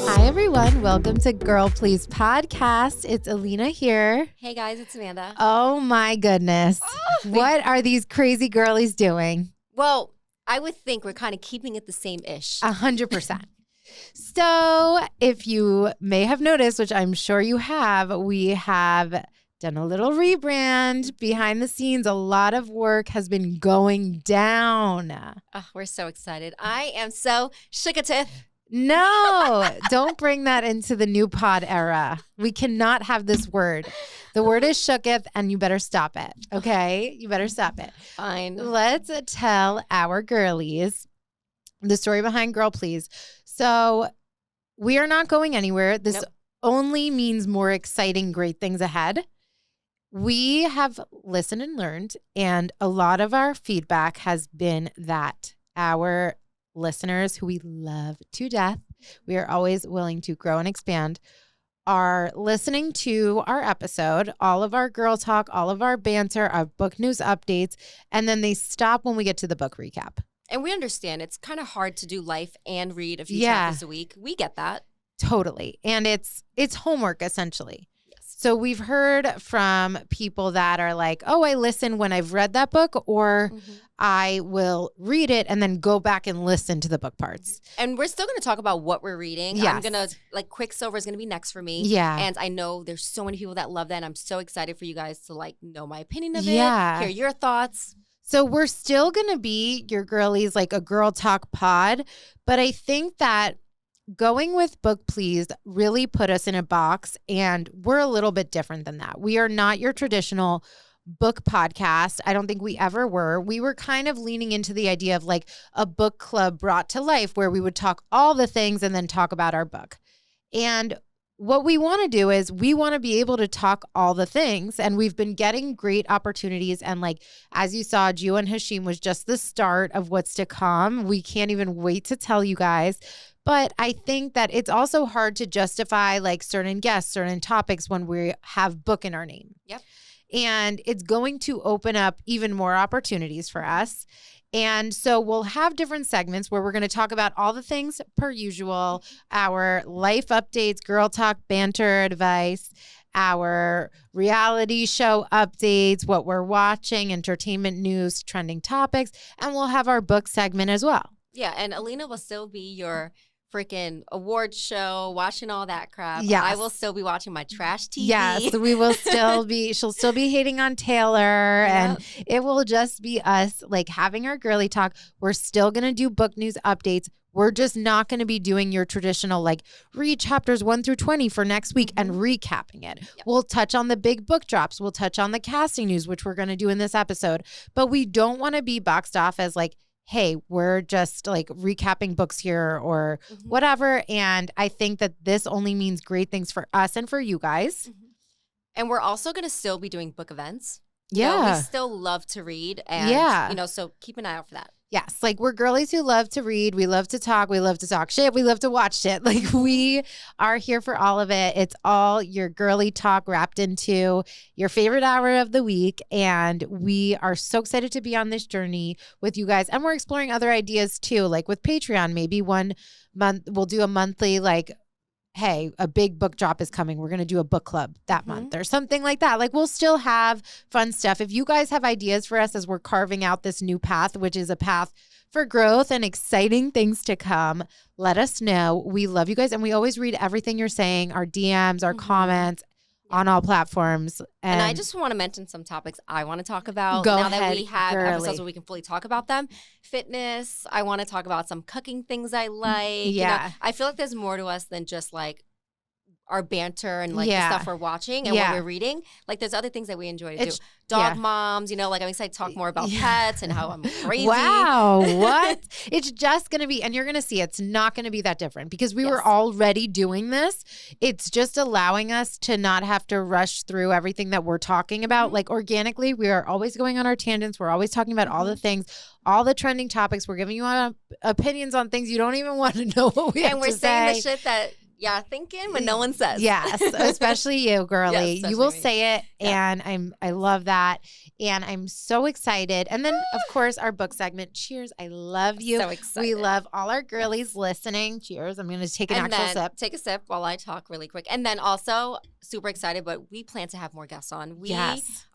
Hi, everyone. Welcome to Girl Please Podcast. It's Alina here. Hey, guys. It's Amanda. Oh, my goodness. What are these crazy girlies doing? Well, I would think we're kind of keeping it the same-ish. 100%. So if you may have noticed, which I'm sure you have, we have done a little rebrand behind the scenes. A lot of work has been going down. Oh, we're so excited. I am so shookatith. No, don't bring that into the new pod era. We cannot have this word. The word is shooketh, and you better stop it. Okay? You better stop it. Fine. Let's tell our girlies the story behind Girl Please. So we are not going anywhere. This only means more exciting, great things ahead. We have listened and learned, and a lot of our feedback has been that our listeners, who we love to death, we are always willing to grow and expand, are listening to our episode, all of our girl talk, all of our banter, our book news updates, and then they stop when we get to the book recap. And we understand it's kind of hard to do life and read a few chapters a week. We get that. Totally. And it's homework, essentially. So we've heard from people that are like, oh, I listen when I've read that book, or I will read it and then go back and listen to the book parts. And we're still going to talk about what we're reading. Yes. I'm going to, Quicksilver is going to be next for me. Yeah. And I know there's so many people that love that. And I'm so excited for you guys to, know my opinion of it, hear your thoughts. So we're still going to be your girlies, like a girl talk pod. But I think that going with Book Please really put us in a box, and we're a little bit different than that. We are not your traditional book podcast. I don't think we ever were. We were kind of leaning into the idea of like a book club brought to life, where we would talk all the things and then talk about our book. And what we want to do is we want to be able to talk all the things, and we've been getting great opportunities. And as you saw, Gio and Hashim was just the start of what's to come. We can't even wait to tell you guys. But I think that it's also hard to justify certain guests, certain topics when we have book in our name. Yep. And it's going to open up even more opportunities for us. And so we'll have different segments where we're going to talk about all the things per usual, our life updates, girl talk, banter, advice, our reality show updates, what we're watching, entertainment news, trending topics, and we'll have our book segment as well. Yeah, and Alina will still be your freaking award show, watching all that crap. Yes. I will still be watching my trash TV. Yes, we will still be, she'll still be hating on Taylor, and it will just be us having our girly talk. We're still going to do book news updates. We're just not going to be doing your traditional read chapters 1 through 20 for next week and recapping it. Yep. We'll touch on the big book drops. We'll touch on the casting news, which we're going to do in this episode. But we don't want to be boxed off as hey, we're just recapping books here or whatever. And I think that this only means great things for us and for you guys. And we're also going to still be doing book events. Yeah. We still love to read. And, so keep an eye out for that. Yes. We're girlies who love to read. We love to talk. We love to talk shit. We love to watch shit. We are here for all of it. It's all your girly talk wrapped into your favorite hour of the week. And we are so excited to be on this journey with you guys. And we're exploring other ideas too, with Patreon. Maybe 1 month we'll do a monthly, hey, a big book drop is coming. We're going to do a book club that month or something like that. We'll still have fun stuff. If you guys have ideas for us as we're carving out this new path, which is a path for growth and exciting things to come, let us know. We love you guys. And we always read everything you're saying, our DMs, our comments on all platforms. And I just want to mention some topics I want to talk about that we have episodes where we can fully talk about them. Fitness. I want to talk about some cooking things I like. Yeah. I feel like there's more to us than just our banter and the stuff we're watching and what we're reading. There's other things that we enjoy to do. Dog moms, I'm excited to talk more about pets and how I'm crazy. Wow, what? It's just going to be, and you're going to see it's not going to be that different because we were already doing this. It's just allowing us to not have to rush through everything that we're talking about. Organically, we are always going on our tangents. We're always talking about all the things, all the trending topics. We're giving you opinions on things you don't even want to know what we have to say. And we're saying the shit that thinking when no one says. Yes, especially you, girly. Yes, you will me. say it, and I love that. And I'm so excited. And then, of course, our book segment. Cheers. I love you. So excited. We love all our girlies listening. Cheers. I'm going to take an actual sip. Take a sip while I talk really quick. And then also, super excited, but we plan to have more guests on. We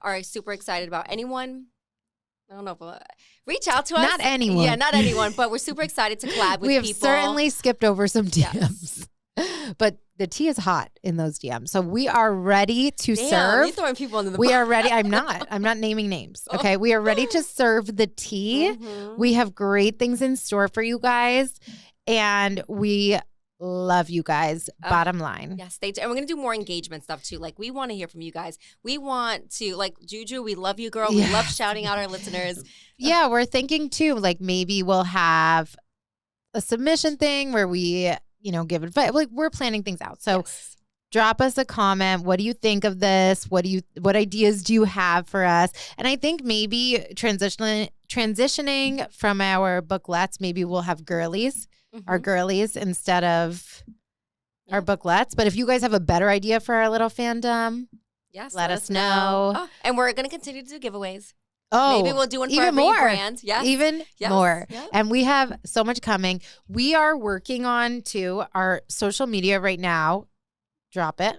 are super excited about anyone. I don't know, but reach out to us. Not anyone. Yeah, not anyone, but we're super excited to collab with people. We have certainly skipped over some DMs. But the tea is hot in those DMs. So we are ready to serve. You're throwing people under the We are ready. I'm not naming names. Okay. We are ready to serve the tea. We have great things in store for you guys. And we love you guys. Bottom line. Yes, they do. And we're going to do more engagement stuff too. Like, we want to hear from you guys. We want to, like, Juju, we love you, girl. We love shouting out our listeners. Yeah, we're thinking too, like, maybe we'll have a submission thing where we, give advice. Like, we're planning things out. So drop us a comment. What do you think of this? What ideas do you have for us? And I think maybe transitioning from our booklets, maybe we'll have girlies, our girlies instead of our booklets. But if you guys have a better idea for our little fandom, let us know. Oh, and we're going to continue to do giveaways. Oh, maybe we'll do one for even our more. Rebrand. Yes. Even more. Yep. And we have so much coming. We are working on our social media right now. Drop it.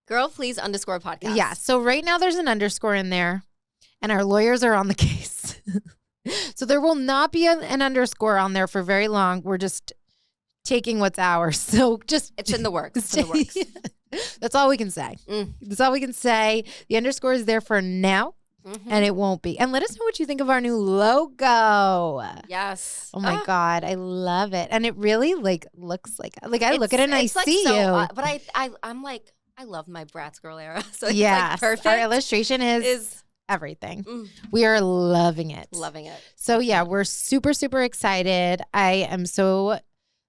Girl, please _podcast. Yeah. So right now there's an underscore in there and our lawyers are on the case. So there will not be an underscore on there for very long. We're just taking what's ours. So it's in the works. It's in the works. That's all we can say. That's all we can say. The underscore is there for now. And it won't be. And let us know what you think of our new logo. Yes. Oh my God. I love it. And it really looks like I look at it and I see you. But I'm like, I love my Bratz Girl era. So it's perfect. Our illustration is everything. We are loving it. Loving it. So yeah, we're super, super excited. I am so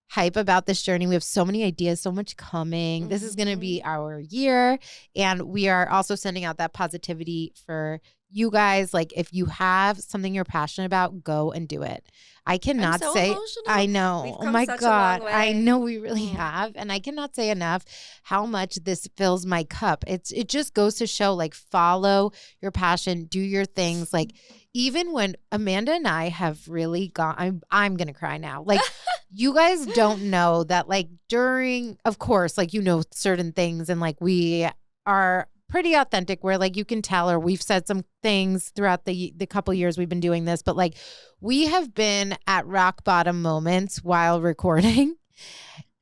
hype about this journey. We have so many ideas, so much coming. This is going to be our year. And we are also sending out that positivity for you guys. Like, if you have something you're passionate about, go and do it. I cannot say, emotional. I know. We've Oh my come such a God. long way. I know we really have. And I cannot say enough how much this fills my cup. It just goes to show, like, follow your passion, do your things. Like, even when Amanda and I have really gone, I'm going to cry now. Like, you guys don't know that, like, during, of course, like, certain things and, like, we are pretty authentic where, like, you can tell, or we've said some things throughout the couple years we've been doing this, but, like, we have been at rock bottom moments while recording.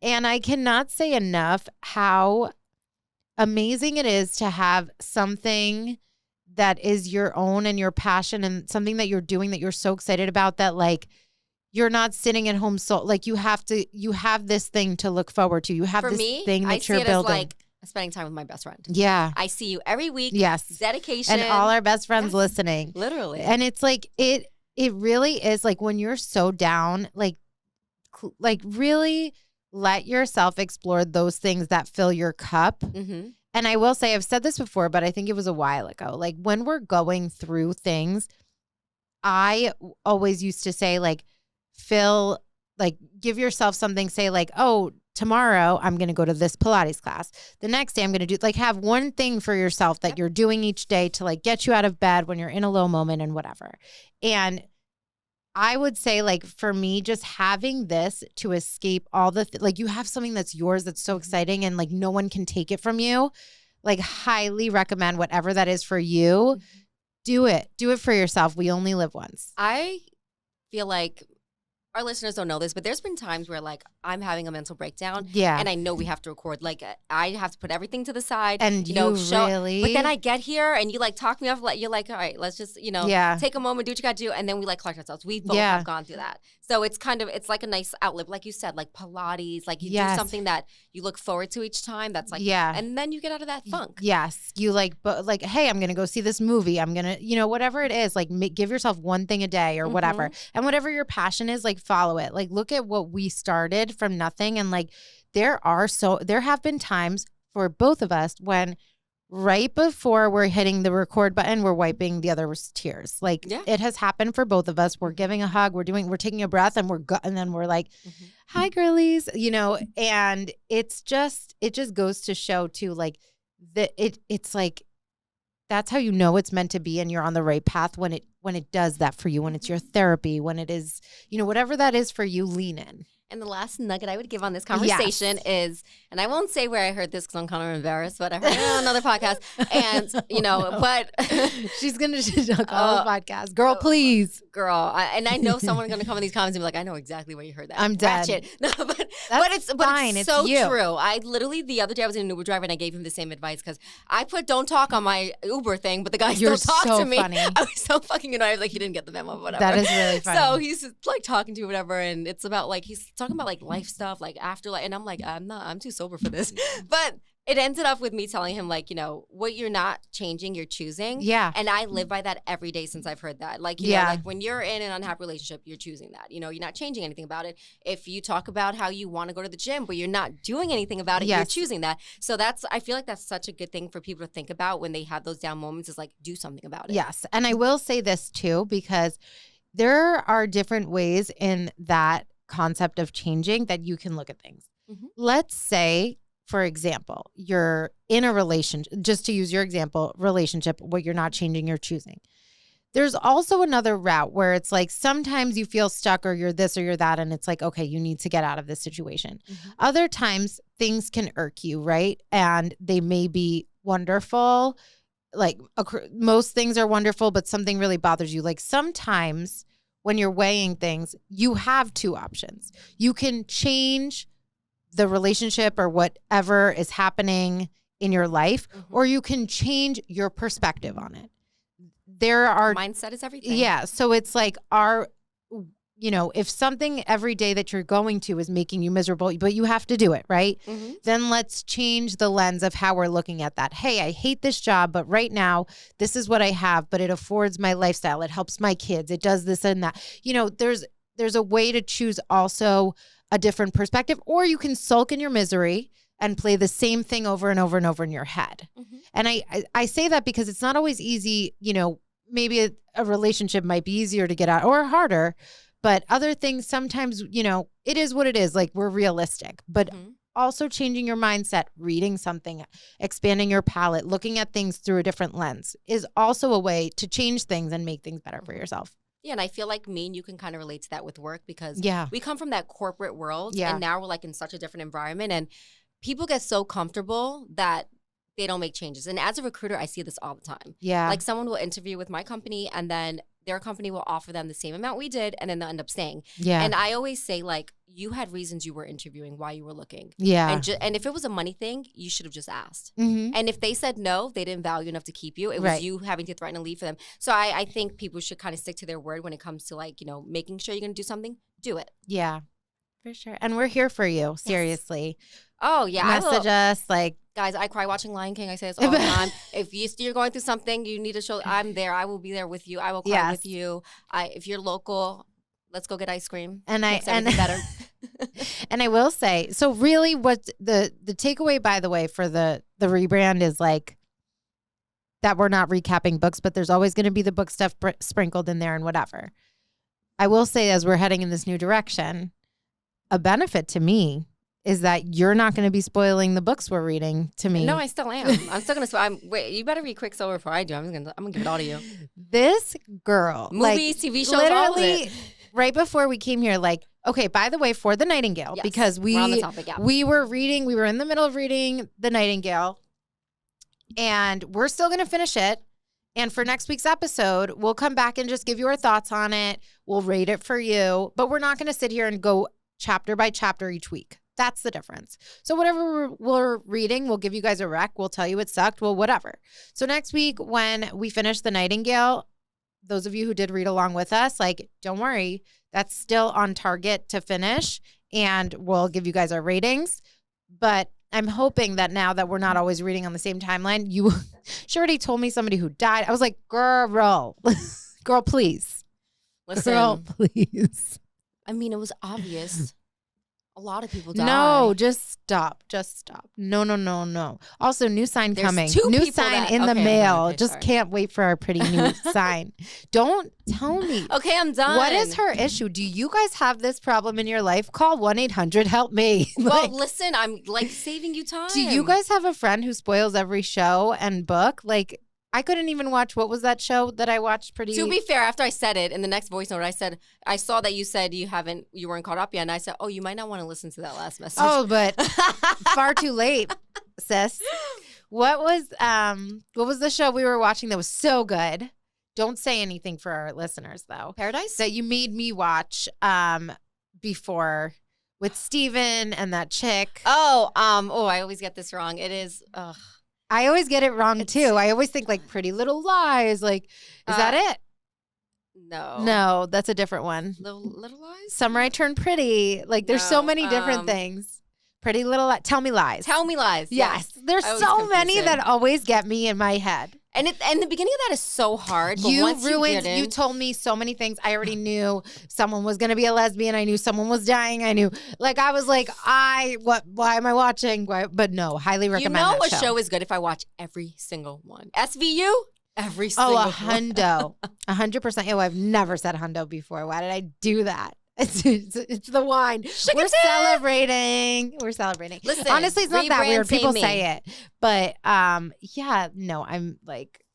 And I cannot say enough how amazing it is to have something that is your own and your passion and something that you're doing that you're so excited about that, like, you're not sitting at home. So, like, you have this thing to look forward to. You have thing that you're building. As like spending time with my best friend. Yeah. I see you every week. Yes. Dedication. And all our best friends listening. Literally. And it's like, it really is, like, when you're so down, like really let yourself explore those things that fill your cup. And I will say, I've said this before, but I think it was a while ago. Like, when we're going through things, I always used to say, like, give yourself something, say, like, oh, tomorrow I'm going to go to this Pilates class. The next day I'm going to do, like, have one thing for yourself that you're doing each day to, like, get you out of bed when you're in a low moment and whatever. And I would say, like, for me, just having this to escape all the, like, you have something that's yours that's so exciting and, like, no one can take it from you. Like, highly recommend whatever that is for you. Do it. Do it for yourself. We only live once. I feel like our listeners don't know this, but there's been times where, like, I'm having a mental breakdown. Yeah. And I know we have to record. Like, I have to put everything to the side. And really? But then I get here and you, like, talk me off. Like, you're like, all right, let's just, take a moment, do what you got to do. And then we, like, collect ourselves. We both have gone through that. So it's it's like a nice outlet. Like you said, like Pilates, like you do something that you look forward to each time. That's like, and then you get out of that funk. Yes. You like, hey, I'm going to go see this movie. I'm going to, whatever it is, like, give yourself one thing a day or whatever. And whatever your passion is, like, follow it. Like, look at what we started from nothing. And, like, there have been times for both of us when right before we're hitting the record button, we're wiping the other's tears. Like it has happened for both of us. We're giving a hug, we're taking a breath, and and then we're like, hi girlies, and it just goes to show too, like that it's like, that's how it's meant to be, and you're on the right path when it does that for you, when it's your therapy, when it is, whatever that is for you, lean in. And the last nugget I would give on this conversation is, and I won't say where I heard this because I'm kind of embarrassed, but I heard it on another podcast. And, but she's going to talk all the podcast. Girl, please. Girl. And I know someone's going to come in these comments and be like, I know exactly where you heard that. I'm dead. No, but it's fine. It's so true. I literally, the other day I was in an Uber driver and I gave him the same advice because I put don't talk on my Uber thing, but the guy still talked to me. Funny. I was so fucking annoyed. I was like, he didn't get the memo, whatever. That is really funny. So he's like talking to you, whatever. And it's about like, he's talking about like life stuff, like afterlife, and I'm like, I'm too sober for this. But it ended up with me telling him, like, what you're not changing, you're choosing. Yeah. And I live by that every day since I've heard that. Like, you know, like when you're in an unhappy relationship, you're choosing that. You're not changing anything about it. If you talk about how you want to go to the gym, but you're not doing anything about it, you're choosing that. So I feel like that's such a good thing for people to think about when they have those down moments, is like, do something about it. Yes. And I will say this too, because there are different ways in that concept of changing that you can look at things. Let's say, for example, you're in a relationship, just to use your example, relationship, where you're not changing, you're choosing. There's also another route where it's like, sometimes you feel stuck or you're this or you're that, and it's like, okay, you need to get out of this situation. Other times things can irk you, right? And they may be wonderful. Like most things are wonderful, but something really bothers you. Like sometimes when you're weighing things, you have two options. You can change the relationship or whatever is happening in your life, or you can change your perspective on it. Mindset is everything. Yeah. So it's like if something every day that you're going to is making you miserable, but you have to do it, right? Then let's change the lens of how we're looking at that. Hey, I hate this job, but right now, this is what I have, but it affords my lifestyle. It helps my kids. It does this and that. There's a way to choose also a different perspective, or you can sulk in your misery and play the same thing over and over and over in your head. And I say that because it's not always easy. Maybe a relationship might be easier to get out or harder. But other things, sometimes, it is what it is. Like, we're realistic, but also changing your mindset, reading something, expanding your palette, looking at things through a different lens is also a way to change things and make things better for yourself. Yeah, and I feel like me and you can kind of relate to that with work, because we come from that corporate world, and now we're like in such a different environment, and people get so comfortable that they don't make changes. And as a recruiter, I see this all the time. Yeah. Like, someone will interview with my company, and then their company will offer them the same amount we did, and then they'll end up staying. Yeah. And I always say, like, you had reasons you were interviewing, why you were looking. Yeah. And if it was a money thing, you should have just asked. And if they said no, they didn't value enough to keep you. It was you having to threaten to leave for them. So I think people should kind of stick to their word when it comes to, like, making sure you're going to do something. Do it. Yeah, for sure. And we're here for you. Seriously. Yes. Oh, yeah. Message us, like. Guys, I cry watching Lion King. I say this all the time. If you're going through something, you need to show, I'm there. I will be there with you. I will cry with you. If you're local, let's go get ice cream. And better. And I will say, so really what the takeaway, by the way, for the rebrand is like that we're not recapping books, but there's always going to be the book stuff sprinkled in there and whatever. I will say, as we're heading in this new direction, a benefit to me is that you're not going to be spoiling the books we're reading to me. No, I still am. I'm still going to wait, you better read quick sober before I do. I'm going to give it all to you. This girl. Movies, TV shows, literally, all of it. Right before we came here, like, okay, by the way, for The Nightingale, because we're on the topic, we were in the middle of reading The Nightingale, and we're still going to finish it. And for next week's episode, we'll come back and just give you our thoughts on it. We'll rate it for you, but we're not going to sit here and go chapter by chapter each week. That's the difference. So whatever we're reading, we'll give you guys a rec. We'll tell you it sucked. Well, whatever. So next week when we finish The Nightingale, those of you who did read along with us, like, don't worry. That's still on target to finish, and we'll give you guys our ratings. But I'm hoping that now that we're not always reading on the same timeline, she already told me somebody who died. I was like, girl, please. Listen. Girl, please. I mean, it was obvious. A lot of people die. No, just stop. Just stop. No. Also, new sign coming. New sign in the mail. Just can't wait for our pretty new sign. Don't tell me. Okay, I'm done. What is her issue? Do you guys have this problem in your life? Call 1-800-HELP-ME. Well, listen, I'm like saving you time. Do you guys have a friend who spoils every show and book? Like, I couldn't even watch, what was that show that I watched pretty... To be fair, after I said it, in the next voice note, I said, I saw that you said you weren't caught up yet. And I said, oh, you might not want to listen to that last message. Oh, but far too late, sis. What was the show we were watching that was so good? Don't say anything for our listeners, though. Paradise? That you made me watch before with Steven and that chick. Oh, I always get this wrong. It is... I always get it wrong, too. I always think, like, Pretty Little Lies. Like, is that it? No, that's a different one. Little Lies? Summer I Turned Pretty. Like, there's so many different things. Pretty Little Tell Me Lies. Tell Me Lies. Yes. There's so many that always get me in my head. And the beginning of that is so hard. But You told me so many things. I already knew someone was going to be a lesbian. I knew someone was dying. I knew, like, I was like, why am I watching? But no, highly recommend that show. You know a show is good if I watch every single one. SVU? Every single one. Oh, a hundo. 100%. Oh, I've never said hundo before. Why did I do that? It's the wine. We're celebrating. Listen, honestly, it's not that weird. People say it, but yeah, no, I'm like,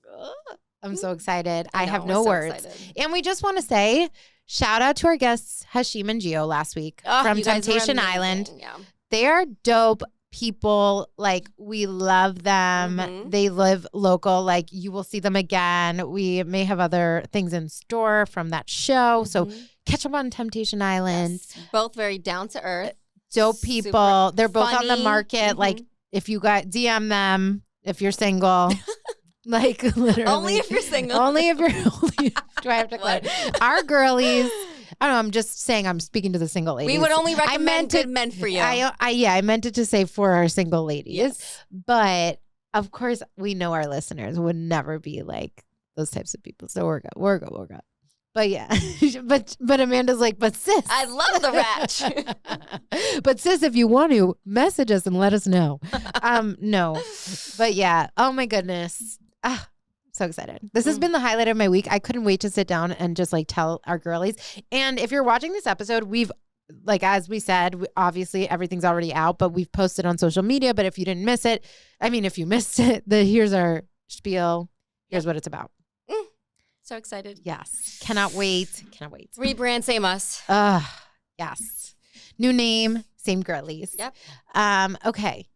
I'm so excited. I have no words, and we just want to say shout out to our guests Hashim and Gio last week from Temptation Island. Yeah. They are dope people. Like, we love them. Mm-hmm. They live local. Like, you will see them again. We may have other things in store from that show, so catch them on Temptation Island. Yes. Both very down to earth. Dope people. They're both on the market. Like, if you got DM them, if you're single. Like, literally. Only if you're single. Only if you're do I have to clarify? Our girlies. I don't know. I'm just saying. I'm speaking to the single ladies. We would only recommend good men for you. I meant it to say for our single ladies. Yes. But of course, we know our listeners would never be like those types of people. So we're good. But yeah, but Amanda's like, but sis, I love the ratch. But sis, if you want to, message us and let us know. No, but yeah. Oh my goodness. So excited. This has been the highlight of my week. I couldn't wait to sit down and just like tell our girlies. And if you're watching this episode, we've, like, as we said, obviously everything's already out, but we've posted on social media. But if you didn't miss it, if you missed it, here's our spiel. Here's what it's about. So excited. Yes. Cannot wait. Rebrand, same us. Yes. New name, same girlies. Yep. Okay.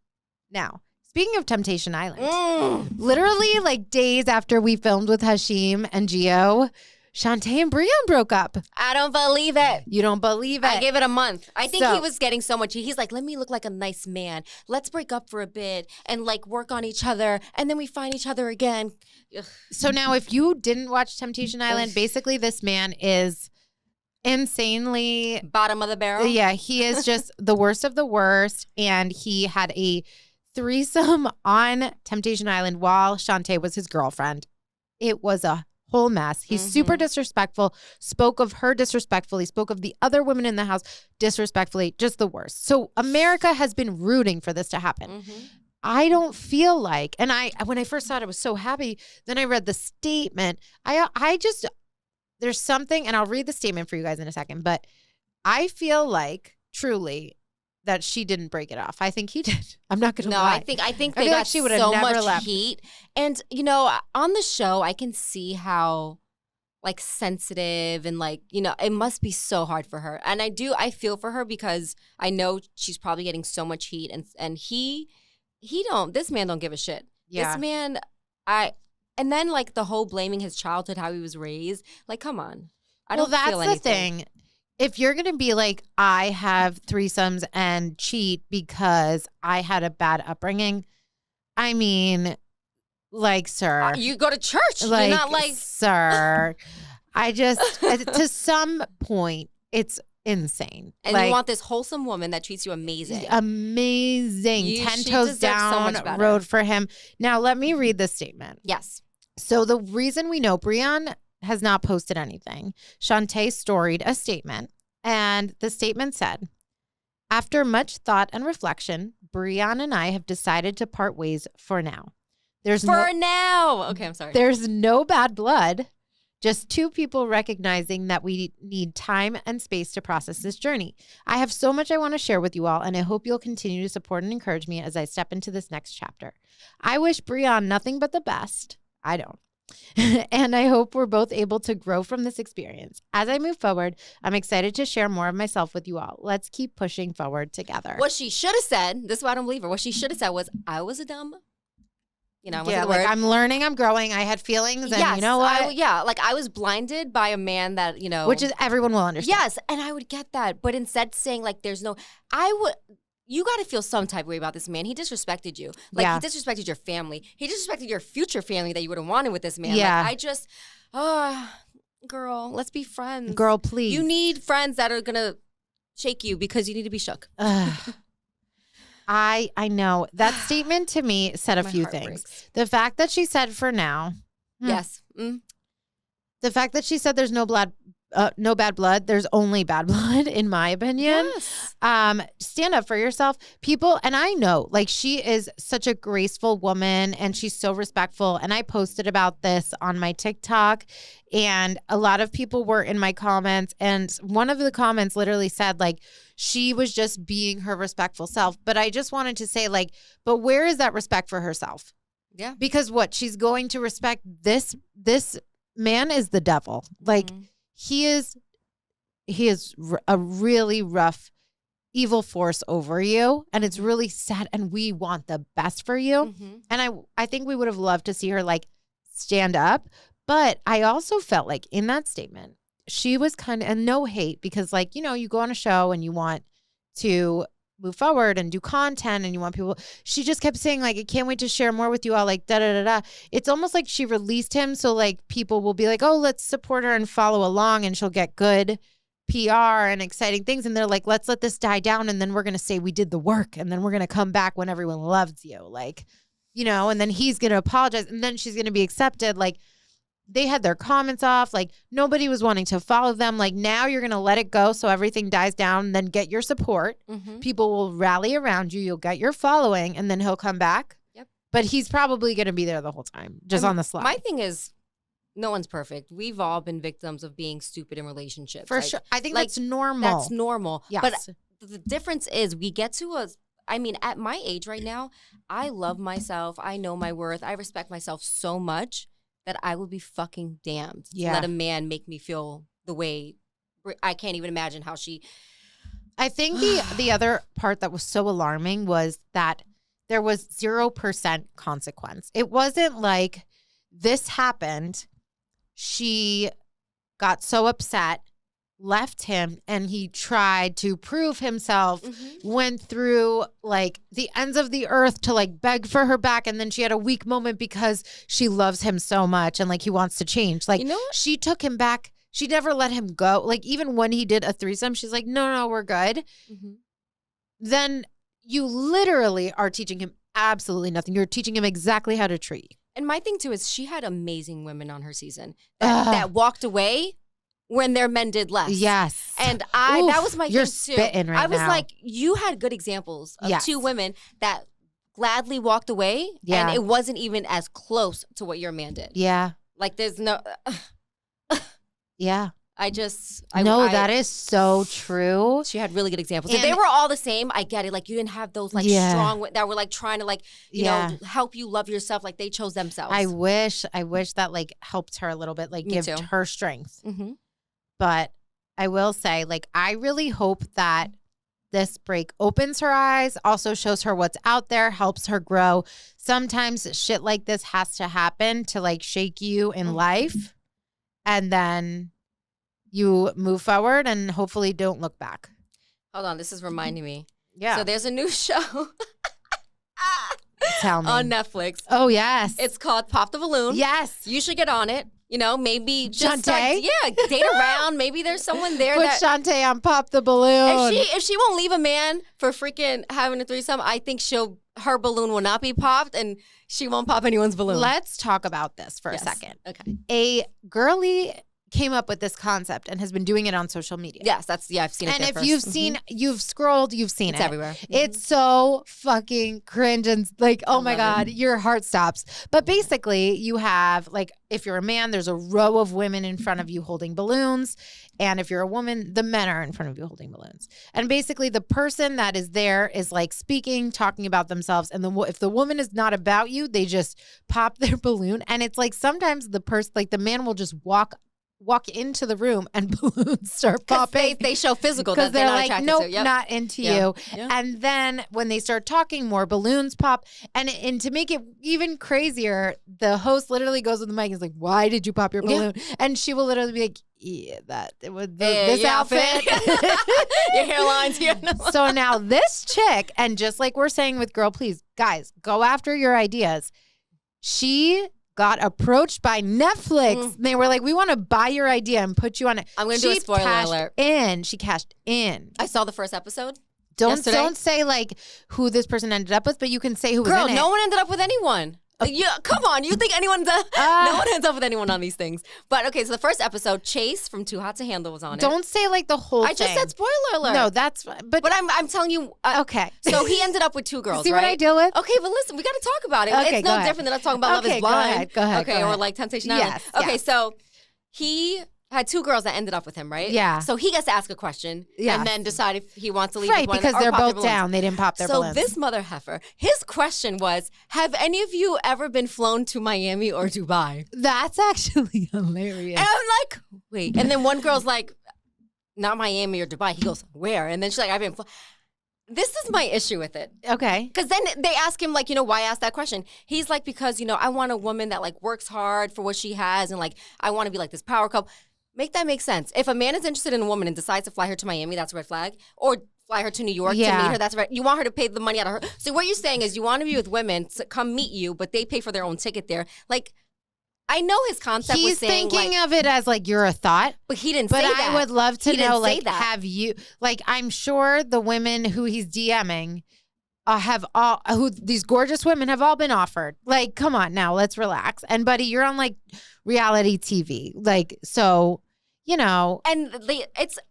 Now, speaking of Temptation Island, literally like days after we filmed with Hashim and Gio, Shante and Brion broke up. I don't believe it. You don't believe it? I gave it a month. I think he was getting so much. He's like, let me look like a nice man. Let's break up for a bit and like work on each other. And then we find each other again. Ugh. So now if you didn't watch Temptation Island, basically this man is insanely... bottom of the barrel? Yeah, he is just the worst of the worst. And he had a threesome on Temptation Island while Shante was his girlfriend. It was a whole mess. He's super disrespectful, spoke of her disrespectfully, spoke of the other women in the house disrespectfully, just the worst. So America has been rooting for this to happen. I don't feel like, and when I first saw it, I was so happy. Then I read the statement. I just, there's something, and I'll read the statement for you guys in a second, but I feel like truly that she didn't break it off. I think he did. I'm not going to lie. I think they got so much heat. And, on the show, I can see how, like, sensitive and, like, it must be so hard for her. And I feel for her because I know she's probably getting so much heat. And this man don't give a shit. Yeah. This man, and then, like, the whole blaming his childhood, how he was raised. Like, come on. I don't feel anything. Well, that's the thing. If you're going to be like, I have threesomes and cheat because I had a bad upbringing, I mean, like, sir. You go to church. Like, you're not like. Sir. I just, to some point, it's insane. And like, you want this wholesome woman that treats you amazing. Amazing. 10 toes down road for him. Now, let me read this statement. Yes. So the reason we know Brion has not posted anything. Shante storied a statement, and the statement said, After much thought and reflection, Brion and I have decided to part ways for now. Now. Okay, I'm sorry. There's no bad blood. Just two people recognizing that we need time and space to process this journey. I have so much I want to share with you all, and I hope you'll continue to support and encourage me as I step into this next chapter. I wish Brion nothing but the best. I don't. And I hope we're both able to grow from this experience. As I move forward, I'm excited to share more of myself with you all. Let's keep pushing forward together. What she should have said, this is why I don't believe her, what she should have said was, I was a dumb... I'm learning, I'm growing. I had feelings, and yes, you know what? I was blinded by a man that, which is everyone will understand. Yes, and I would get that, but instead saying like, you got to feel some type of way about this man. He disrespected you. He disrespected your family. He disrespected your future family that you would have wanted with this man. Yeah. Girl, let's be friends. Girl, please. You need friends that are gonna shake you because you need to be shook. I know. That statement to me said a few things. Breaks. The fact that she said for now. Yes. The fact that she said there's no bad blood. There's only bad blood, in my opinion. Yes. Stand up for yourself. People, and I know, like, she is such a graceful woman and she's so respectful. And I posted about this on my TikTok, and a lot of people were in my comments. And one of the comments literally said, like, she was just being her respectful self. But I just wanted to say, like, but where is that respect for herself? Yeah. Because what? She's going to respect this man is the devil. Like, he is a really rough, evil force over you. And it's really sad. And we want the best for you. And I think we would have loved to see her, like, stand up. But I also felt like in that statement, she was kind of, and no hate, because, like, you go on a show and you want to move forward and do content and you want people, she just kept saying, like, I can't wait to share more with you all, like, da-da-da-da. It's almost like she released him so, like, people will be like, oh, let's support her and follow along, and she'll get good PR and exciting things. And they're like, let's let this die down, and then we're going to say we did the work, and then we're going to come back when everyone loves you. Like, and then he's going to apologize, and then she's going to be accepted. Like, they had their comments off. Like, nobody was wanting to follow them. Like, now you're going to let it go so everything dies down, and then get your support. People will rally around you. You'll get your following, and then he'll come back. Yep. But he's probably going to be there the whole time, just on the slide. My thing is, no one's perfect. We've all been victims of being stupid in relationships. For sure. I think that's normal. That's normal. Yes. But the difference is we get to at my age right now, I love myself. I know my worth. I respect myself so much that I would be fucking damned to let a man make me feel the way. I can't even imagine how she. I think the other part that was so alarming was that there was 0% consequence. It wasn't like this happened, she got so upset, left him, and he tried to prove himself, went through, like, the ends of the earth to, like, beg for her back, and then she had a weak moment because she loves him so much and, like, he wants to change. Like, she took him back. She never let him go. Like, even when he did a threesome, she's like, no, we're good. Then you literally are teaching him absolutely nothing. You're teaching him exactly how to treat you. And my thing, too, is she had amazing women on her season that walked away when their men did less. Yes. And that was my thing, too. You're spitting right now. I was like, you had good examples of two women that gladly walked away, and it wasn't even as close to what your man did. Yeah. Like, there's no... Yeah. That is so true. She had really good examples. If they were all the same, I get it. Like, you didn't have those, like, strong that were, like, trying to, like, you know, help you love yourself. Like, they chose themselves. I wish that, like, helped her a little bit, like, give her strength. But I will say, like, I really hope that this break opens her eyes, also shows her what's out there, helps her grow. Sometimes shit like this has to happen to, like, shake you in life, and then you move forward and hopefully don't look back. Hold on, this is reminding me. Yeah. So there's a new show Tell me. on Netflix. Oh, yes. It's called Pop the Balloon. Yes. You should get on it. You know, maybe just Shante? Date around. Maybe there's someone there Put Shante on Pop the Balloon. If she won't leave a man for freaking having a threesome, I think her balloon will not be popped, and she won't pop anyone's balloon. Let's talk about this for a second. Okay. A girly came up with this concept and has been doing it on social media. Yes, I've seen it. And if you've seen, you've scrolled, you've seen it's it everywhere. It's so fucking cringe and like, oh my God, your heart stops. But basically, you have like, if you're a man, there's a row of women in front of you holding balloons. And if you're a woman, the men are in front of you holding balloons. And basically, the person that is there is like speaking, talking about themselves. And if the woman is not about you, they just pop their balloon. And it's like sometimes the person, like the man will just walk into the room and balloons start popping. They show physical because they're like, nope, yep. not into you. Yeah. And then when they start talking, more balloons pop. And to make it even crazier, the host literally goes with the mic and is like, why did you pop your balloon? Yeah. And she will literally be like, yeah, that it was this outfit. Your hairline's here. So now this chick, and just like we're saying with Girl Please, guys, go after your ideas. She got approached by Netflix. They were like, we want to buy your idea and put you on it. I'm going to do a spoiler alert. She cashed in. I saw the first episode. Don't say like who this person ended up with, but you can say who was in it. No one ended up with anyone. Yeah, come on. You think anyone does? No one ends up with anyone on these things. But okay, so the first episode, Chase from Too Hot to Handle was on it. Don't say like the whole thing. I just said spoiler alert. No, that's but I'm telling you. Okay. So he ended up with two girls. See right? what I deal with? Okay, but listen, we got to talk about it. Okay, it's no different than us talking about Love Is Blind. Go ahead. Okay, or like Temptation Island. Yes. Okay, so he had two girls that ended up with him, right? Yeah. So he gets to ask a question and then decide if he wants to leave right, with one because they're both down. They didn't pop their balloons. So this mother heifer, his question was, have any of you ever been flown to Miami or Dubai? That's actually hilarious. And I'm like, wait. And then one girl's like, not Miami or Dubai. He goes, where? And then she's like, I've been flown. This is my issue with it. Okay. Because then they ask him, like, why ask that question? He's like, because, I want a woman that, like, works hard for what she has. And, like, I want to be like this power couple. Make that make sense. If a man is interested in a woman and decides to fly her to Miami, that's a red flag. Or fly her to New York to meet her, that's red. You want her to pay the money out of her. So what you're saying is you want to be with women to come meet you, but they pay for their own ticket there. Like, I know his concept was saying, he's thinking of it as like you're a thought. But he didn't say that. But I would love to know, like, have you, like, I'm sure the women who he's DMing these gorgeous women have all been offered. Like, come on now, let's relax. And buddy, you're on like reality TV. Like, so, And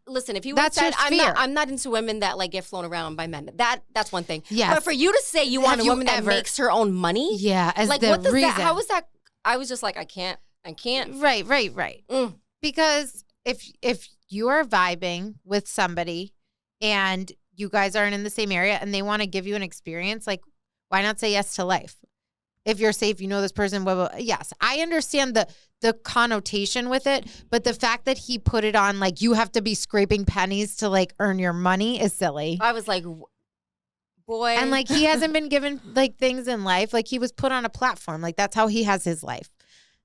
listen, if you would said, I'm not into women that like get flown around by men. That's one thing. Yeah. But for you to say you want a woman that makes her own money. Yeah. As like, the what does reason. that, how is that? I was just like, I can't. Right. Because if you are vibing with somebody and you guys aren't in the same area and they want to give you an experience, like, why not say yes to life? If you're safe, this person, blah, blah, blah. Yes, I understand the connotation with it, but the fact that he put it on, like, you have to be scraping pennies to, like, earn your money is silly. I was like, boy. And, like, he hasn't been given, like, things in life. Like, he was put on a platform. Like, that's how he has his life.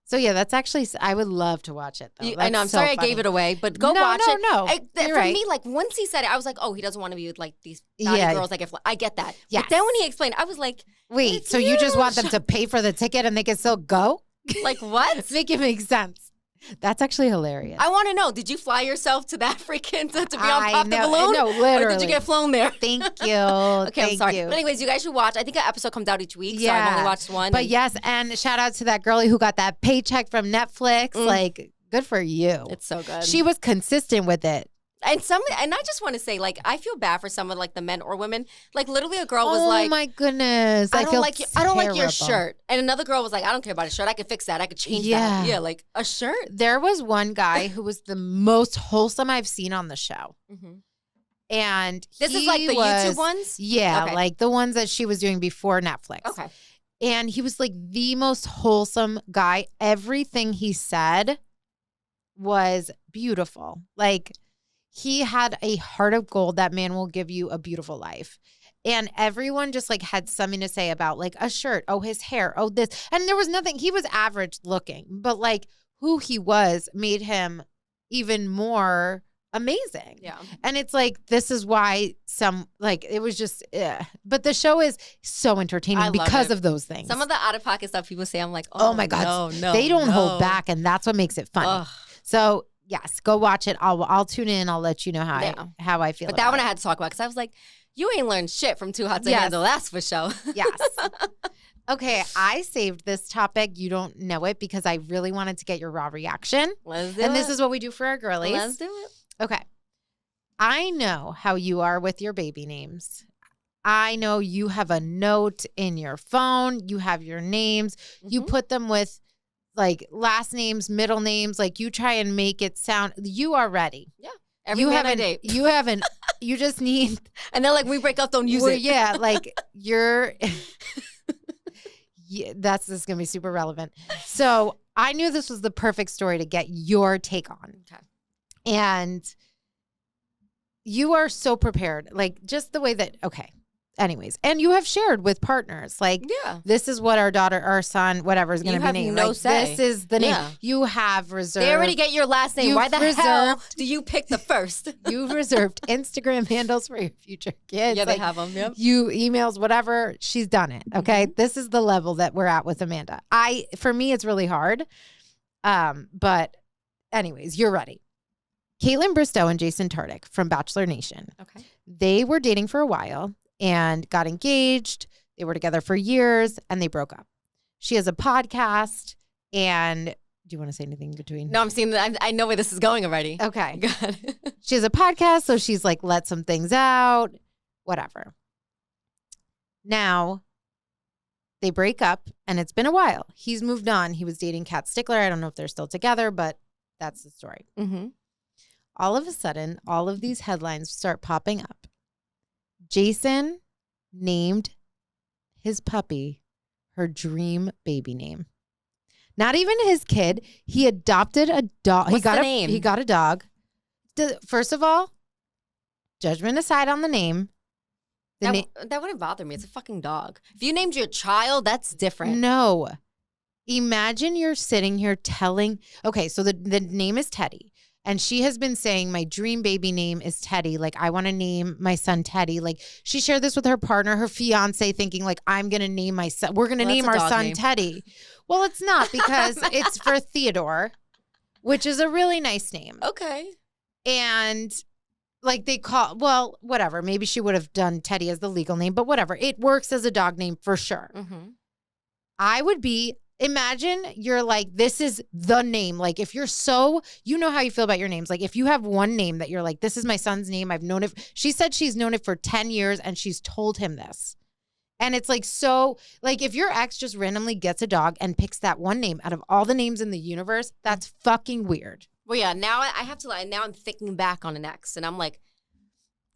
So, yeah, that's actually, I would love to watch it, though. I know, I'm sorry I gave it away, but go watch it. No, for me, like, once he said it, I was like, oh, he doesn't want to be with, like, these naughty girls that get I get that. Yes. But then when he explained, I was like, wait, so you just want them to pay for the ticket and they can still go? Like, what? Make it make sense. That's actually hilarious. I want to know, did you fly yourself to that freaking, to be on top of the balloon? No, literally. Or did you get flown there? Thank you. Okay, I'm sorry. But anyways, you guys should watch. I think an episode comes out each week, so I've only watched one. But yes, and shout out to that girlie who got that paycheck from Netflix. Like, good for you. It's so good. She was consistent with it. And I just want to say, like, I feel bad for some of, like, the men or women. Like, literally a girl was like, oh my goodness, I don't like your shirt. And another girl was like, I don't care about a shirt. I could fix that. I could change that. Yeah, like a shirt. There was one guy who was the most wholesome I've seen on the show. Mm-hmm. And this is like the YouTube ones? Yeah, like the ones that she was doing before Netflix. Okay. And he was like the most wholesome guy. Everything he said was beautiful. Like, he had a heart of gold. That man will give you a beautiful life. And everyone just like had something to say about like a shirt. Oh, his hair. Oh, this. And there was nothing. He was average looking, but like who he was made him even more amazing. Yeah. And it's like, this is why it was just, but the show is so entertaining because of those things. Some of the out of pocket stuff people say, I'm like, oh my God. No, they don't hold back. And that's what makes it funny. Ugh. So yes, go watch it. I'll tune in. I'll let you know how I feel. But that one I had to talk about because I was like, you ain't learned shit from Too Hot to Handle. That's for sure. Yes. Okay, I saved this topic. You don't know it because I really wanted to get your raw reaction. Let's do it. And this is what we do for our girlies. Let's do it. Okay. I know how you are with your baby names. I know you have a note in your phone. You have your names. Mm-hmm. You put them with like last names, middle names. Like you try and make it sound, you are ready. Yeah. Every man I date. You haven't, you just need. And they're like, we break up, don't use it. Yeah, like you're. Yeah, this is going to be super relevant. So I knew this was the perfect story to get your take on. Okay. And you are so prepared. Like just the way that, okay. Anyways, and you have shared with partners, like, this is what our daughter, our son, whatever is going to be named. No like, say. This is the name. You have reserved. They already get your last name. Why the hell do you pick the first? You've reserved Instagram handles for your future kids. Yeah, they have them. Yep. You emails, whatever. She's done it. Okay. Mm-hmm. This is the level that we're at with Amanda. For me, it's really hard. But anyways, you're ready. Kaitlyn Bristowe and Jason Tartick from Bachelor Nation. Okay. They were dating for a while and got engaged. They were together for years and they broke up. She has a podcast. And do you want to say anything in between? No, I'm seeing that. I know where this is going already. Okay. Good. She has a podcast. So she's like, let some things out, whatever. Now they break up and it's been a while. He's moved on. He was dating Kat Stickler. I don't know if they're still together, but that's the story. Mm-hmm. All of a sudden, all of these headlines start popping up. Jason named his puppy her dream baby name. Not even his kid. He adopted a dog. What's the name? He got a dog. First of all, judgment aside on the name. That wouldn't bother me. It's a fucking dog. If you named your child, that's different. No. Imagine you're sitting here telling, okay, so the name is Teddy. And she has been saying, my dream baby name is Teddy. Like, I want to name my son Teddy. Like, she shared this with her partner, her fiance, thinking, like, I'm going to name my son. We're going to name our son Teddy. Well, it's not because it's for Theodore, which is a really nice name. Okay. And, like, they call, well, whatever. Maybe she would have done Teddy as the legal name, but whatever. It works as a dog name for sure. Mm-hmm. I would be... Imagine you're like, this is the name. Like if you're so, you know how you feel about your names. Like if you have one name that you're like, this is my son's name. I've known it. She said she's known it for 10 years and she's told him this. And it's like, so like if your ex just randomly gets a dog and picks that one name out of all the names in the universe, that's fucking weird. Well, yeah, now I have to, now I'm thinking back on an ex and I'm like,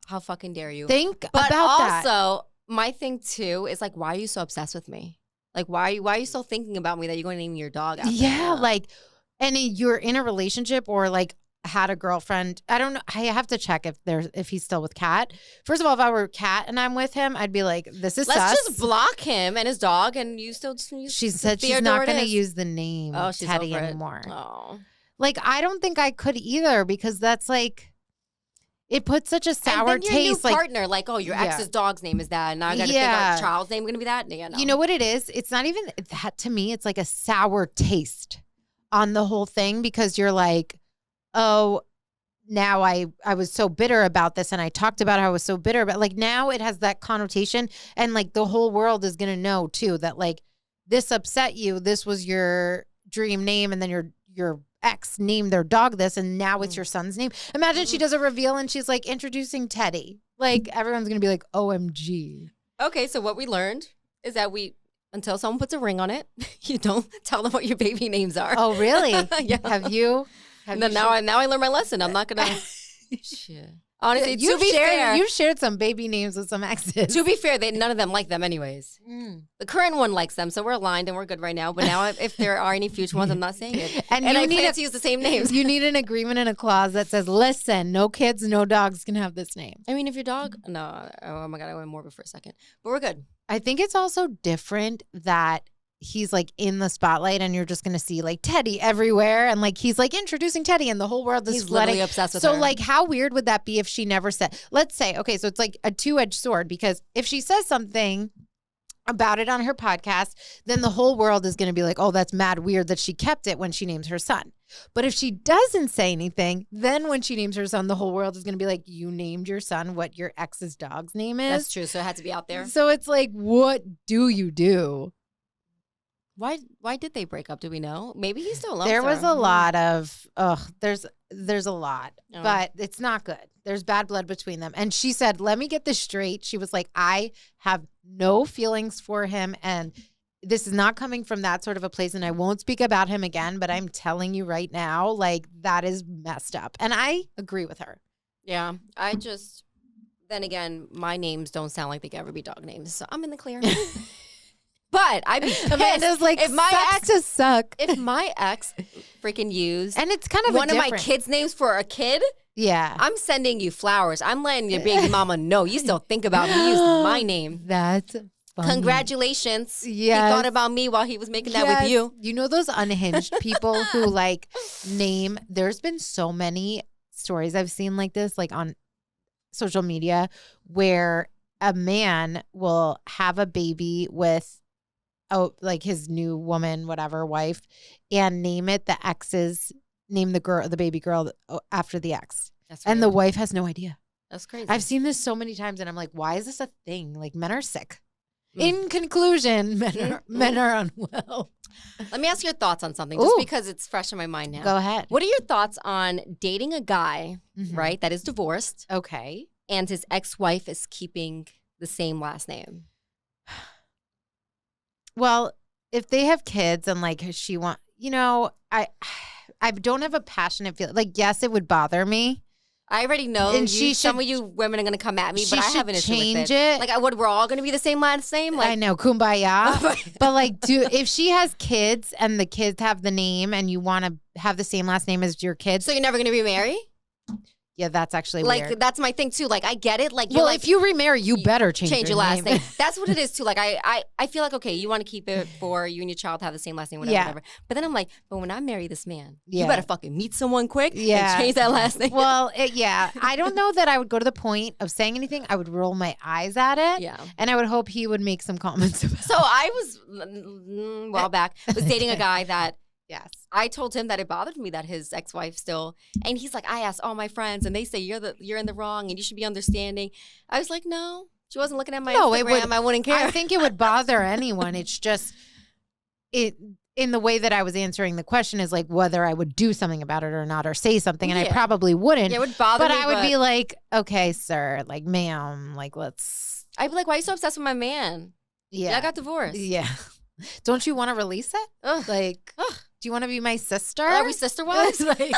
how fucking dare you? Think about that. But also my thing too is like, why are you so obsessed with me? Like, why are you still thinking about me that you're going to name your dog after? Yeah, like, and you're in a relationship or like had a girlfriend. I don't know. I have to check if he's still with Kat. First of all, if I were Kat and I'm with him, I'd be like, this is Let's sus. just block him and his dog and you still just use She said she's not going to use the name Teddy anymore. Oh. Like, I don't think I could either because that's like, it puts such a sour and then taste. Your new partner, like, oh, your ex's dog's name is that. And now I got to think our child's name going to be that. Yeah, no. You know what it is? It's not even that to me. It's like a sour taste on the whole thing because you're like, oh, now I was so bitter about this and I talked about how I was so bitter about like now it has that connotation and like the whole world is going to know too that like this upset you. This was your dream name and then your ex named their dog this and now it's your son's name. Imagine she does a reveal and she's like introducing Teddy. Like everyone's going to be like, OMG. Okay, so what we learned is that until someone puts a ring on it, you don't tell them what your baby names are. Oh, really? Yeah. Have you? Now I learned my lesson. I'm not going to. Shit. Honestly, you've shared some baby names with some exes. To be fair, none of them like them anyways. The current one likes them, so we're aligned and we're good right now. But now if there are any future ones, I'm not saying it. And I plan to use the same names. You need an agreement and a clause that says, listen, no kids, no dogs can have this name. I mean, if your dog, no, oh my God, I went morbid for a second. But we're good. I think it's also different that he's like in the spotlight and you're just going to see like Teddy everywhere. And like, he's like introducing Teddy and the whole world is literally obsessed with her. So like, how weird would that be if she never said, let's say, okay, so it's like a two-edged sword because if she says something about it on her podcast, then the whole world is going to be like, oh, that's mad weird that she kept it when she names her son. But if she doesn't say anything, then when she names her son, the whole world is going to be like, you named your son what your ex's dog's name is. That's true. So it had to be out there. So it's like, what do you do? Why did they break up? Do we know? Maybe he still loves her. There was a lot of there's a lot, Oh. but it's not good. There's bad blood between them. And she said, let me get this straight. She was like, I have no feelings for him, and this is not coming from that sort of a place, and I won't speak about him again, but I'm telling you right now, like, that is messed up. And I agree with her. Yeah. Then again, my names don't sound like they could ever be dog names, so I'm in the clear. But I'd be pissed. Amanda's like, if my exes suck. If my ex freaking used and it's kind of one of my kids' names for a kid, yeah, I'm sending you flowers. I'm letting your baby mama know you still think about me. Use my name. That's funny. Congratulations. Yes. He thought about me while he was making that with you. You know those unhinged people who like name. There's been so many stories I've seen like this, like on social media, where a man will have a baby with like his new woman, whatever, wife, and name it the ex's, name the baby girl after the ex. That's and weird. the wife has no idea. That's crazy. I've seen this so many times, and I'm like, why is this a thing? Like, men are sick. In conclusion, men are unwell. Let me ask your thoughts on something, just because it's fresh in my mind now. Go ahead. What are your thoughts on dating a guy, right, that is divorced? Okay. And his ex-wife is keeping the same last name? Well, if they have kids and like she I don't have a passionate feeling. Like, yes, it would bother me. I already know. And some of you women are going to come at me, but I have an issue with change it. Like, we're all going to be the same last name. Like, I know, kumbaya. But like, if she has kids and the kids have the name, and you want to have the same last name as your kids, so you're never going to remarry? Yeah, that's actually like weird. That's my thing too. Like, I get it. Like, well, if you remarry, you better change your last name. That's what it is too. Like, I feel like, okay, you want to keep it for you and your child to have the same last name, whatever. But then I'm like, but when I marry this man, you better fucking meet someone quick and change that last name. Well, I don't know that I would go to the point of saying anything. I would roll my eyes at it. Yeah. And I would hope he would make some comments about it. So I was, a while back, was dating a guy that, yes, I told him that it bothered me that his ex-wife still, and he's like, I asked all my friends, and they say you're in the wrong, and you should be understanding. I was like, no, she wasn't looking at my Instagram. I wouldn't care. I think it would bother anyone. It's just in the way that I was answering the question is like whether I would do something about it or not, or say something, and I probably wouldn't. Yeah, it would bother me, but I would be like, okay, sir, like, ma'am, like, let's. I'd be like, why are you so obsessed with my man? Yeah, I got divorced. Yeah, don't you want to release it? Ugh. Like. Ugh. Do you want to be my sister? Are we sister wives? Like,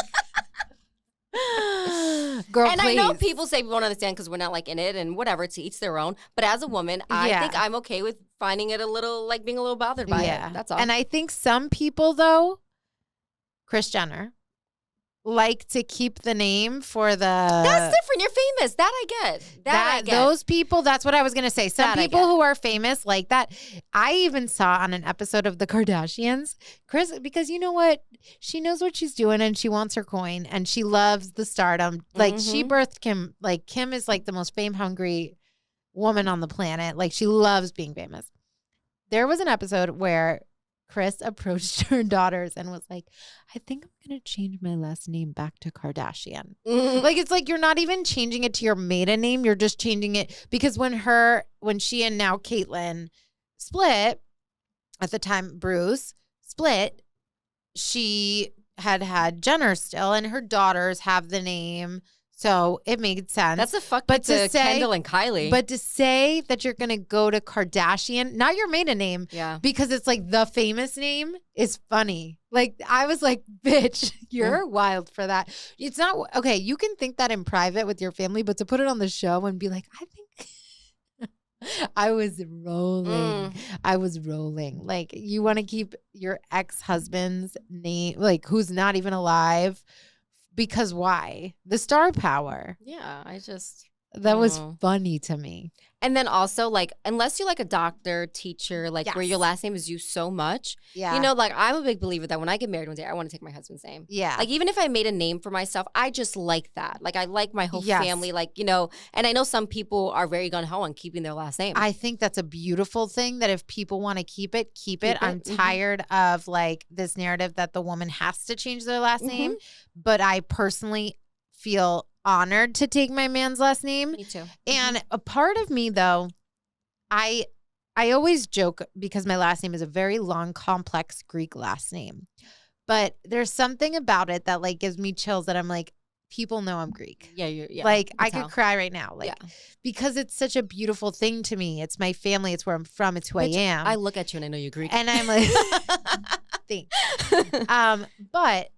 girl, and please. I know people say we won't understand because we're not like in it and whatever, to each their own. But as a woman, I think I'm okay with finding it a little, like, being a little bothered by it. That's all. And I think some people, though, Kris Jenner, like to keep the name for the. That's different. You're famous. That I get. That I get. Those people, that's what I was going to say. Some people who are famous like that. I even saw on an episode of The Kardashians, Kris, because you know what? She knows what she's doing and she wants her coin and she loves the stardom. Like, she birthed Kim. Like, Kim is like the most fame-hungry woman on the planet. Like, she loves being famous. There was an episode where Kris approached her daughters and was like, I think I'm going to change my last name back to Kardashian. Like, it's like you're not even changing it to your maiden name. You're just changing it because when she and now Kaitlyn split, at the time Bruce split, she had Jenner still, and her daughters have the name. So it made sense. That's a fuck but to Kendall and Kylie. But to say that you're going to go to Kardashian, not your maiden name, because it's like the famous name, is funny. Like, I was like, bitch, you're wild for that. It's not, okay, you can think that in private with your family, but to put it on the show and be like, I think I was rolling. I was rolling. Like, you want to keep your ex-husband's name, like, who's not even alive. Because why? The star power. Yeah, that was funny to me. And then also, like, unless you're like a doctor, teacher, like where your last name is used so much, you know, like, I'm a big believer that when I get married one day, I want to take my husband's name. Yeah. Like, even if I made a name for myself, I just like that. Like, I like my whole family, like, you know, and I know some people are very gung-ho on keeping their last name. I think that's a beautiful thing that if people want to keep it, keep it. I'm tired of like this narrative that the woman has to change their last name. But I personally feel honored to take my man's last name. Me too. And a part of me, though, I I always joke because my last name is a very long, complex Greek last name. But there's something about it that like gives me chills that I'm like, people know I'm Greek. Yeah. Like I could cry right now. Like because it's such a beautiful thing to me. It's my family. It's where I'm from. It's who I am. I look at you and I know you're Greek. And I'm like, thanks.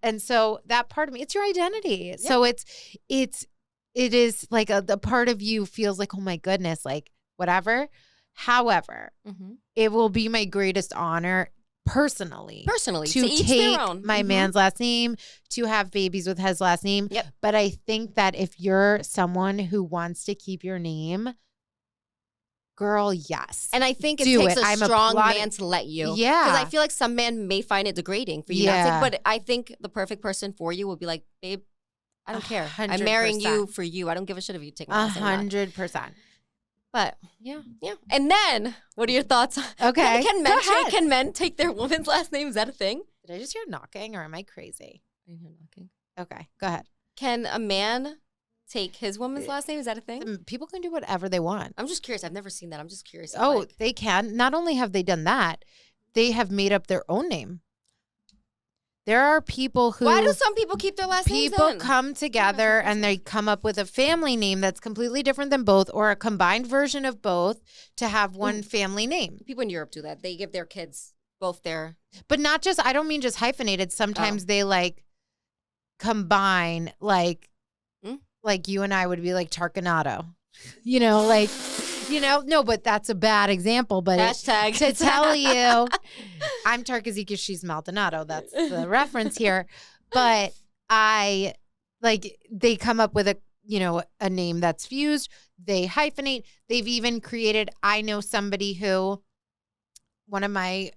And so that part of me, it's your identity. Yeah. So it is like the part of you feels like, oh my goodness, like whatever. However, it will be my greatest honor personally to each take their own. My man's last name, to have babies with his last name. Yep. But I think that if you're someone who wants to keep your name, girl, yes. And I think it takes a strong man to let you. Yeah. Because I feel like some men may find it degrading for you not to, but I think the perfect person for you will be like, babe, I don't care. 100%. I'm marrying you for you. I don't give a shit if you take my last name. 100%. But yeah. And then, what are your thoughts? Okay. Can men take their woman's last name? Is that a thing? Did I just hear knocking or am I crazy? I hear knocking. Okay, go ahead. Can a man take his woman's last name? Is that a thing? People can do whatever they want. I'm just curious. I've never seen that. I'm just curious. They can. Not only have they done that, they have made up their own name. There are people who... Why do some people keep their last names? People come together and they come up with a family name that's completely different than both, or a combined version of both to have one family name. People in Europe do that. They give their kids both their... But not just, I don't mean just hyphenated. Sometimes they like combine, like you and I would be like Tarkanato. You know, like... no, but that's a bad example. But hashtag to tell you, I'm Tarkazi because she's Maldonado. That's the reference here. But they come up with a name that's fused. They hyphenate. They've even created, I know somebody who, one of my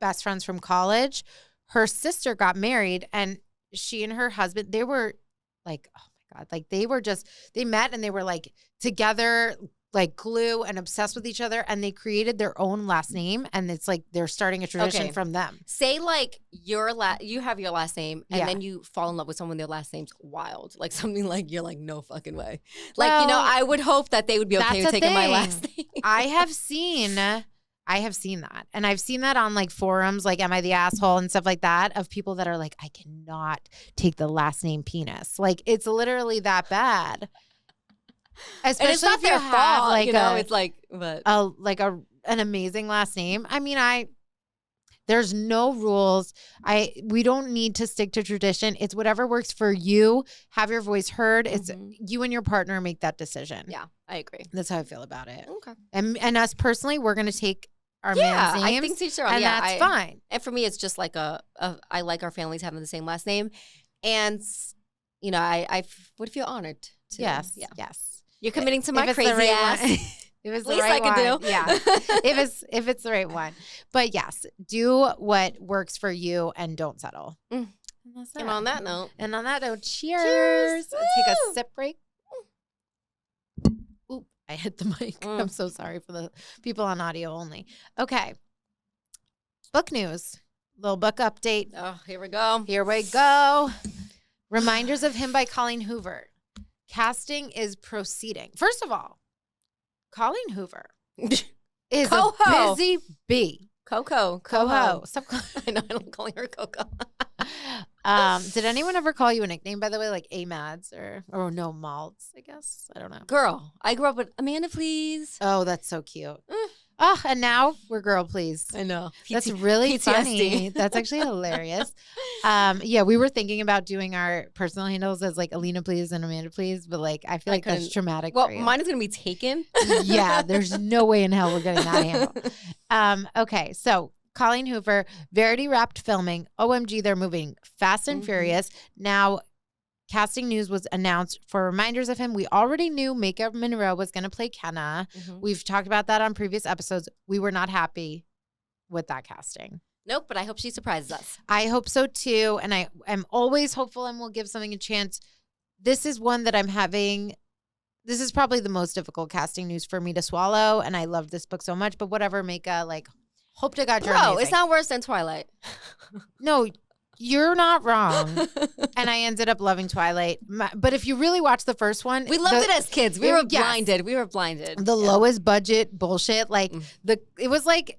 best friends from college, her sister got married and she and her husband, they were like, oh my God, like they met and they were like together, like glue and obsessed with each other, and they created their own last name, and it's like they're starting a tradition from them. Say like you have your last name and then you fall in love with someone, their last name's wild. Like something like you're like, no fucking way. Like, I would hope that they would be okay with taking my last name. I have seen that. And I've seen that on like forums, like Am I the Asshole and stuff like that, of people that are like, I cannot take the last name Penis. Like it's literally that bad. Especially and it's not if their you have fault, like it's like, but an amazing last name. I mean, there's no rules. We don't need to stick to tradition. It's whatever works for you. Have your voice heard. It's you and your partner make that decision. Yeah, I agree. That's how I feel about it. Okay. And us personally, we're going to take our man's names. I think so. And that's fine. And for me, it's just like I like our families having the same last name. And, I would feel honored to. Yes. You're committing to my crazy ass. If it's the right one. I can do. Yeah. if it's the right one. But yes, do what works for you and don't settle. And on that note. Cheers. Take a sip break. Oop, I hit the mic. I'm so sorry for the people on audio only. Okay. Book news. Little book update. Oh, here we go. Reminders of Him by Colleen Hoover. Casting is proceeding. First of all, Colleen Hoover is a busy bee. Coco. Stop I know, I don't calling her Coco. Did anyone ever call you a nickname, by the way, like A-Mads or no Malds, I guess? I don't know. Girl. I grew up with Amanda, please. Oh, that's so cute. Oh, and now we're Girl Please. I know. That's really PTSD. Funny. That's actually hilarious. We were thinking about doing our personal handles as like Alina Please and Amanda Please, but like I feel like that's traumatic for you. Mine is going to be taken. Yeah, there's no way in hell we're getting that handle. Okay, so Colleen Hoover, Verity wrapped filming. OMG, they're moving fast and furious. Now, casting news was announced for Reminders of Him. We already knew Makeup Monroe was going to play Kenna. We've talked about that on previous episodes. We were not happy with that casting. Nope, but I hope she surprises us. I hope so too. And I am always hopeful and will give something a chance. This is one that I'm having. This is probably the most difficult casting news for me to swallow. And I love this book so much. But whatever, Mika, like, hope to God you're amazing. It's not worse than Twilight. No, You're not wrong. And I ended up loving Twilight. But if you really watch the first one. We loved it as kids. We were blinded. We were blinded. The lowest budget bullshit. Like it was like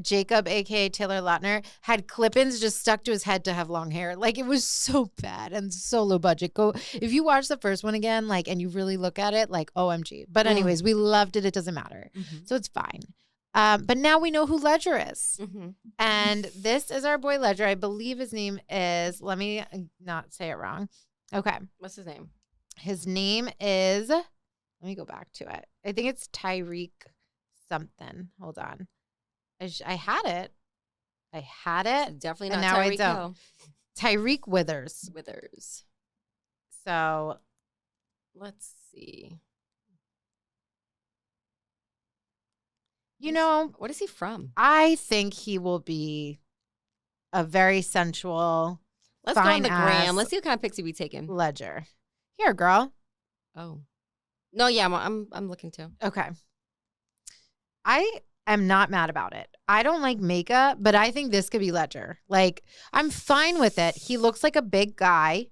Jacob, aka Taylor Lautner, had clip-ins just stuck to his head to have long hair. Like it was so bad and so low budget. Go if you watch the first one again, like, and you really look at it, like OMG. But anyways, we loved it. It doesn't matter. So it's fine. But now we know who Ledger is. And this is our boy Ledger. I believe his name is, let me not say it wrong. Okay. What's his name? His name is, let me go back to it. I think it's Tyreek something. Hold on. I had it. It's definitely not Tyreek. Now Tyreek Withers. So let's see. You know, what is he from? I think he will be a very sensual. Let's go on the gram. Let's see what kind of pics he be taking. Ledger. Here, girl. Oh. No, yeah, I'm looking too. Okay. I am not mad about it. I don't like makeup, but I think this could be Ledger. Like, I'm fine with it. He looks like a big guy.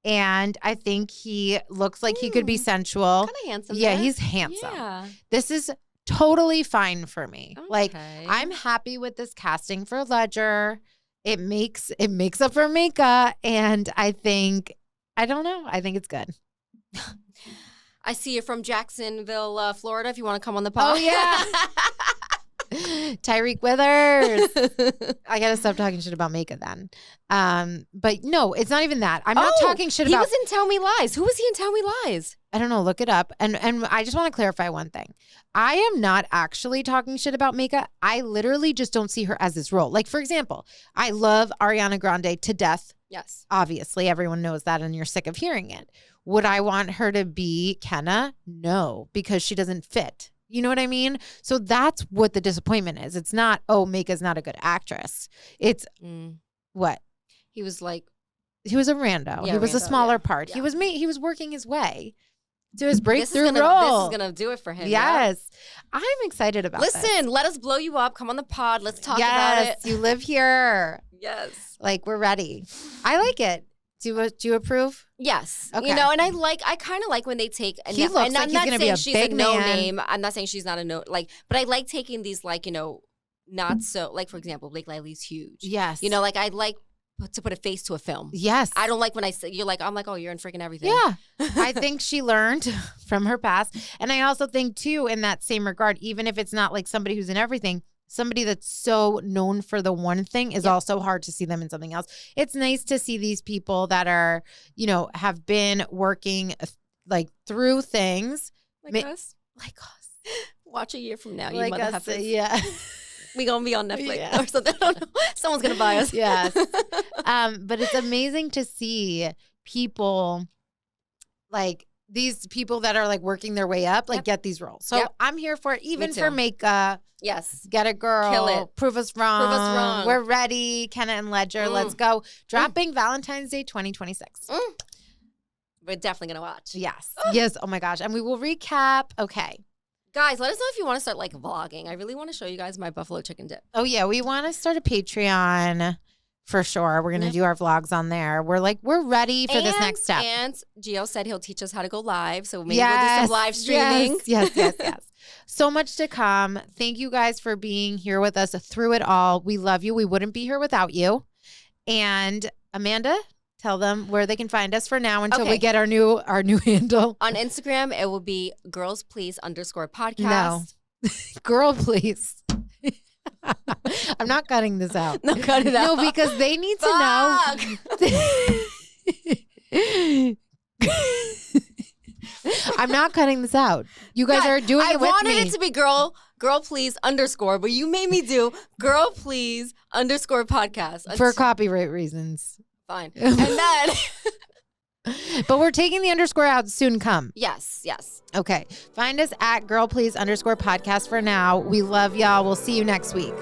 And I think he looks like he could be sensual. Kind of handsome. Yeah, he's handsome. Yeah. This is totally fine for me. Okay. Like, I'm happy with this casting for Ledger. It makes up for Mika, and I think it's good. I see you're from Jacksonville, Florida. If you want to come on the pod. Oh yeah. Tyreek Withers. I gotta stop talking shit about Mika then. But no, it's not even that. I'm not talking shit about. He was in Tell Me Lies. Who was he in Tell Me Lies? I don't know. Look it up. And I just want to clarify one thing. I am not actually talking shit about Mika. I literally just don't see her as this role. Like, for example, I love Ariana Grande to death. Yes. Obviously, everyone knows that and you're sick of hearing it. Would I want her to be Kenna? No, because she doesn't fit. You know what I mean? So that's what the disappointment is. It's not, oh, Mika's not a good actress. It's what? He was a rando. Yeah, he was a smaller part. Yeah. He was working his way to his breakthrough role. This is going to do it for him. Yes. Yeah? I'm excited about this. Listen, let us blow you up. Come on the pod. Let's talk about it. Yes, you live here. Yes. Like, we're ready. I like it. Do you approve? Yes. Okay. You know, and I kind of like when they take. He looks like he's going to be a big no name. I'm not saying she's not a no. Like, but I like taking these, like, you know, not so, like, for example, Blake Lively's huge. Yes. You know, like, I like to put a face to a film. Yes. I don't like when you're like, I'm like, oh, you're in freaking everything. Yeah. I think she learned from her past. And I also think, too, in that same regard, even if it's not like somebody who's in everything, somebody that's so known for the one thing is also hard to see them in something else. It's nice to see these people that are, you know, have been working like through things. Like us. Watch a year from now. Like you us, yeah. We gonna be on Netflix or something. I don't know. Someone's gonna buy us. Yes. But it's amazing to see people like these people that are like working their way up, like get these roles. So I'm here for it, even for Mika. Yes. Get it, girl. Kill it. Prove us wrong. We're ready. Kenna and Ledger. Let's go. Dropping Valentine's Day 2026. We're definitely gonna watch. Yes. Yes. Oh my gosh. And we will recap. Okay. Guys, let us know if you want to start like vlogging. I really want to show you guys my buffalo chicken dip. Oh yeah, we want to start a Patreon for sure. We're gonna do our vlogs on there. We're ready for this next step. And Gio said he'll teach us how to go live, so maybe we'll do some live streaming. Yes. So much to come. Thank you guys for being here with us through it all. We love you. We wouldn't be here without you. And Amanda, tell them where they can find us for now until we get our new handle. On Instagram, it will be girlsplease_podcast. No. Girl, please. I'm not cutting this out. No, cut it out. No, because they need to know. I'm not cutting this out. You guys are doing it with me. I wanted it to be girl please _ but you made me do girl please _ for copyright reasons. Fine. And then but we're taking the underscore out soon come. Yes. Okay. Find us at girl please _ podcast for now. We love y'all. We'll see you next week.